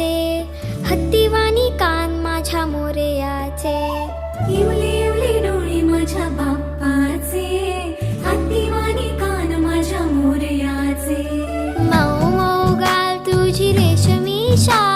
मोरयाचे, हत्तीवाणी कान माझ्या मोरयाचे. इवले इवले डोळे माझ्या बाप्पाचे, हत्तीवाणी कान माझ्या मोरयाचे. मऊ मऊ गाल तुझी रेशमी शाल,